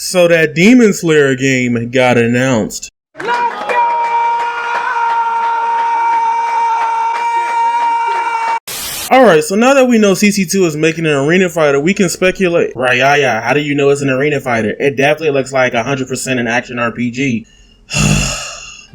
So that Demon Slayer game got announced. Alright, so now that we know CC2 is making an arena fighter, we can speculate. Rayaya, how do you know it's an arena fighter? It definitely looks like 100% an action RPG.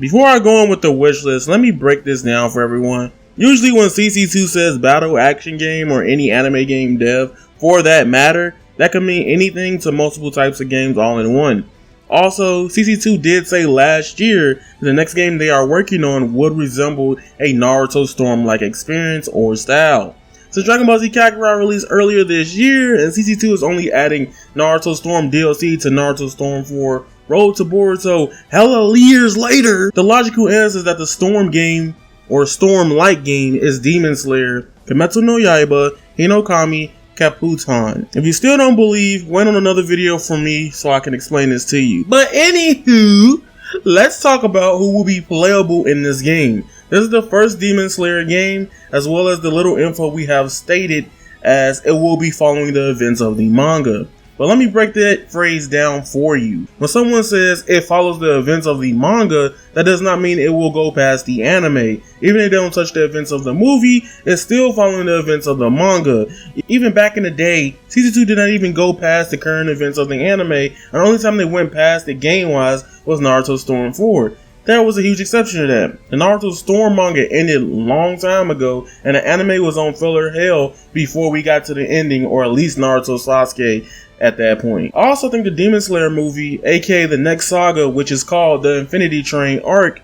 Before I go on with the wish list, let me break this down for everyone. Usually when CC2 says battle action game or any anime game dev, for that matter, that can mean anything to multiple types of games all in one. Also, CC2 did say last year the next game they are working on would resemble a Naruto Storm-like experience or style. Since Dragon Ball Z Kakarot released earlier this year, and CC2 is only adding Naruto Storm DLC to Naruto Storm 4 Road to Boruto hella years later, the logical answer is that the Storm game, or Storm-like game, is Demon Slayer, Kimetsu no Yaiba, Hinokami Keppuutan. If you still don't believe, wait on another video from me so I can explain this to you. But anywho, let's talk about who will be playable in this game. This is the first Demon Slayer game, as well as the little info we have stated as it will be following the events of the manga. But let me break that phrase down for you. When someone says it follows the events of the manga, that does not mean it will go past the anime. Even if they don't touch the events of the movie, it's still following the events of the manga. Even back in the day, CC2 did not even go past the current events of the anime, and the only time they went past it game-wise was Naruto Storm 4. There was a huge exception to that. The Naruto Storm manga ended a long time ago, and the anime was on filler hell before we got to the ending, or at least Naruto Sasuke at that point. I also think the Demon Slayer movie, aka the next saga, which is called the Infinity Train arc,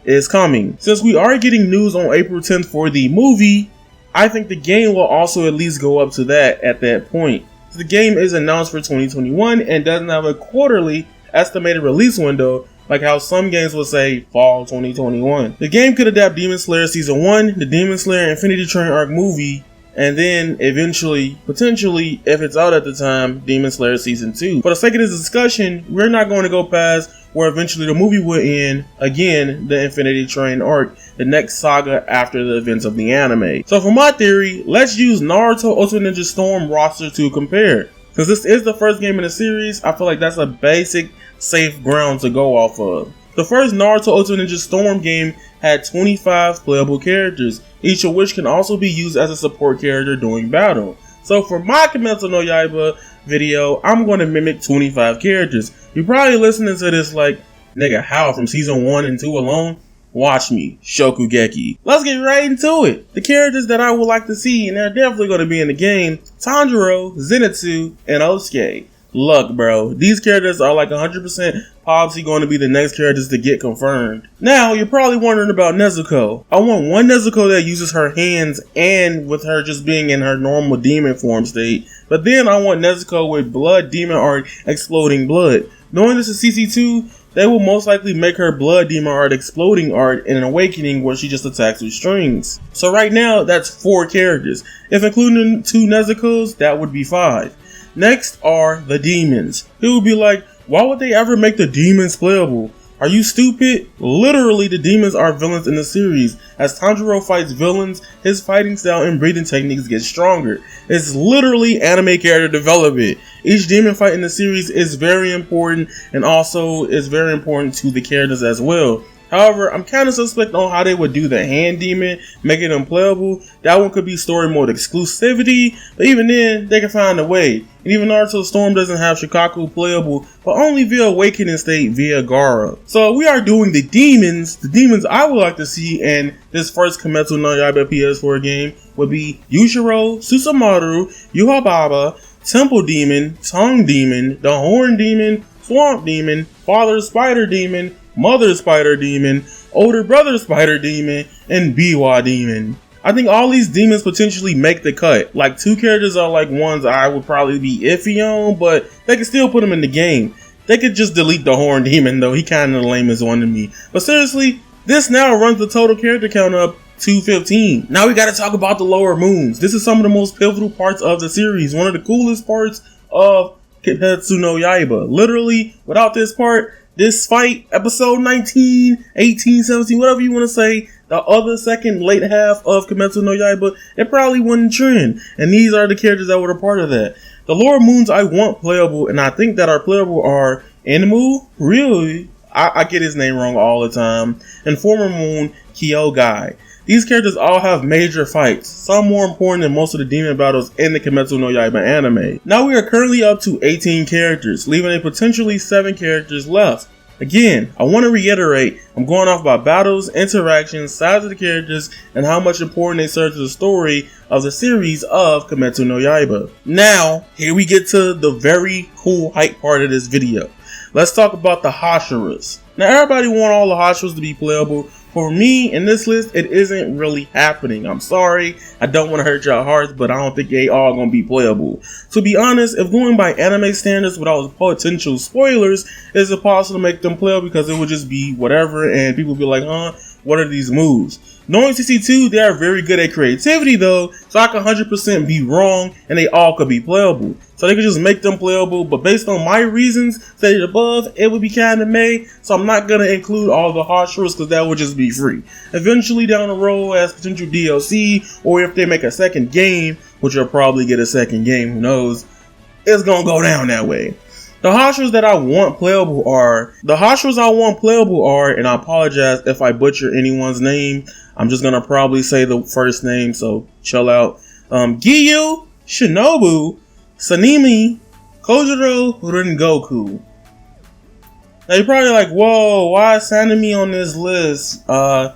is coming. Since we are getting news on April 10th for the movie, I think the game will also at least go up to that at that point. The game is announced for 2021 and doesn't have a quarterly estimated release window, like how some games will say fall 2021. The game could adapt Demon Slayer Season 1, the Demon Slayer Infinity Train arc movie, and then eventually, potentially, if it's out at the time, Demon Slayer Season 2. For the sake of this discussion, we're not going to go past where eventually the movie will end, again, the Infinity Train arc, the next saga after the events of the anime. So for my theory, let's use Naruto Ultimate Ninja Storm roster to compare. Since this is the first game in the series, I feel like that's a basic, safe ground to go off of. The first Naruto Ultimate Ninja Storm game had 25 playable characters, each of which can also be used as a support character during battle. So for my Kimetsu no Yaiba video, I'm going to mimic 25 characters. You're probably listening to this like, nigga, how, from season 1 and 2 alone? Watch me, Shokugeki. Let's get right into it. The characters that I would like to see, and they're definitely going to be in the game, Tanjiro, Zenitsu, and Osuke. Look, bro, these characters are like 100% probably going to be the next characters to get confirmed. Now, you're probably wondering about Nezuko. I want one Nezuko that uses her hands and with her just being in her normal demon form state. But then I want Nezuko with blood demon art exploding blood. Knowing this is CC2, they will most likely make her blood demon art exploding art in an awakening where she just attacks with strings. So right now, that's 4 characters. If including 2 Nezukos, that would be 5. Next are the demons. It would be like, why would they ever make the demons playable? Are you stupid? Literally, the demons are villains in the series. As Tanjiro fights villains, his fighting style and breathing techniques get stronger. It's literally anime character development. Each demon fight in the series is very important, and also is very important to the characters as well. However, I'm kind of suspect on how they would do the hand demon, making them playable. That one could be story mode exclusivity, but even then, they can find a way. And even Naruto Storm doesn't have Shikaku playable, but only via awakening state via Gaara. So we are doing the demons. The demons I would like to see in this first Kimetsu no Yaiba PS4 game would be Yushiro, Susumaru, Yuhababa, Temple Demon, Tongue Demon, the Horn Demon, Swamp Demon, Father Spider Demon, Mother Spider Demon, Older Brother Spider Demon, and Biwa Demon. I think all these demons potentially make the cut. Like 2 characters are like ones I would probably be iffy on, but they can still put them in the game. They could just delete the Horn Demon though, he kind of the lamest one to me. But seriously, this now runs the total character count up to 15. Now we gotta talk about the lower moons. This is some of the most pivotal parts of the series. One of the coolest parts of Kimetsu no Yaiba. Literally, without this part, this fight, episode 19, 18, 17, whatever you want to say, the other second late half of Kimetsu no Yaiba, it probably wouldn't trend. And these are the characters that were a part of that. The lower moons I want playable, and I think that are playable, are Animu, really? I get his name wrong all the time, and former moon Kyogai. These characters all have major fights, some more important than most of the demon battles in the Kimetsu no Yaiba anime. Now we are currently up to 18 characters, leaving a potentially 7 characters left. Again, I want to reiterate, I'm going off by battles, interactions, size of the characters, and how much important they serve to the story of the series of Kimetsu no Yaiba. Now, here we get to the very cool hype part of this video. Let's talk about the Hashiras. Now everybody want all the Hashiras to be playable. For me, in this list, it isn't really happening. I'm sorry, I don't want to hurt y'all hearts, but I don't think they all gonna be playable. To be honest, if going by anime standards without potential spoilers, is it possible to make them playable because it would just be whatever and people would be like, huh, what are these moves? Knowing CC2, they are very good at creativity though, so I could 100% be wrong and they all could be playable. So they could just make them playable, but based on my reasons stated above, it would be kind of meh, so I'm not going to include all the Hashiras because that would just be free. Eventually down the road as potential DLC, or if they make a second game, which will probably get a second game, who knows, it's going to go down that way. The Hashiras that I want playable are, and I apologize if I butcher anyone's name, I'm just going to probably say the first name, so chill out. Giyu, Shinobu, Sanemi, Kojiro, Rengoku. Now you're probably like, whoa, why is Sanemi on this list? I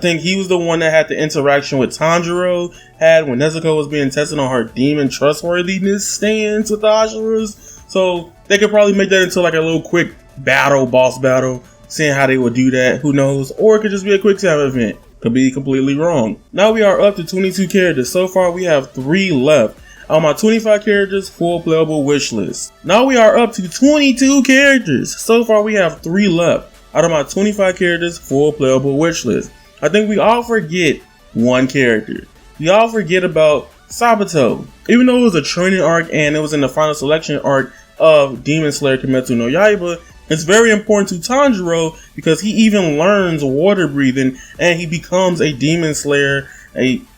think he was the one that had the interaction with Tanjiro had when Nezuko was being tested on her demon trustworthiness stance with the Hashiras. So they could probably make that into like a little quick battle, boss battle, seeing how they would do that, who knows? Or it could just be a quick time event. Could be completely wrong. Now we are up to 22 characters. So far we have 3 left. On my 25 characters, full playable wish list. Now we are up to 22 characters. So far we have 3 left. Out of my 25 characters, full playable wish list. I think we all forget one character. We all forget about Sabato. Even though it was a training arc and it was in the final selection arc of Demon Slayer Kimetsu no Yaiba, it's very important to Tanjiro because he even learns water breathing and he becomes a Demon Slayer,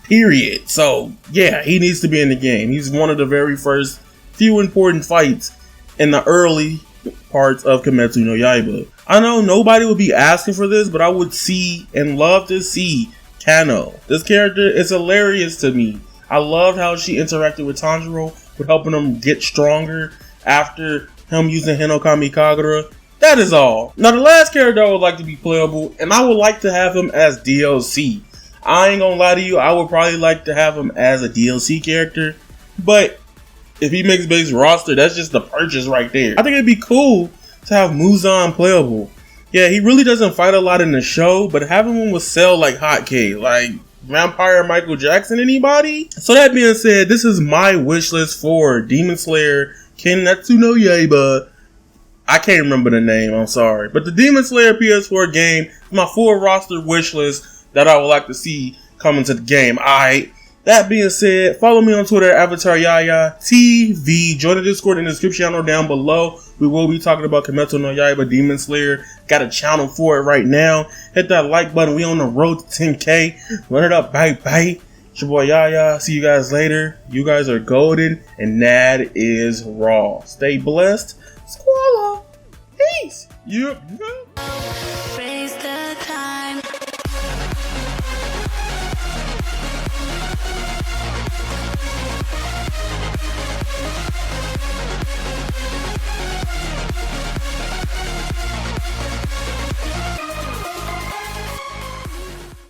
period. So yeah, he needs to be in the game. He's one of the very first few important fights in the early parts of Kimetsu no Yaiba. I know nobody would be asking for this, but I would see and love to see Kano. This character is hilarious to me. I loved how she interacted with Tanjiro, with helping him get stronger after him using Hinokami Kagura. That is all. Now the last character I would like to be playable, and I would like to have him as DLC. I ain't gonna lie to you, I would probably like to have him as a DLC character, but if he makes base roster, that's just the purchase right there. I think it'd be cool to have Muzan playable. Yeah, he really doesn't fight a lot in the show, but having him would sell like hotcakes, like Vampire Michael Jackson, anybody? So that being said, this is my wish list for Demon Slayer Kimetsu no Yaiba. I can't remember the name, I'm sorry. But the Demon Slayer PS4 game is my full roster wish list that I would like to see come into the game. Alright, that being said, follow me on Twitter at avataryayaTV. Join the Discord in the description channel down below. We will be talking about Kimetsu no Yaiba Demon Slayer. Got a channel for it right now. Hit that like button. We on the road to 10K. Run it up, bye bye. It's your boy Yaya. See you guys later. You guys are golden and that is raw. Stay blessed. Squalla. Peace. Yep.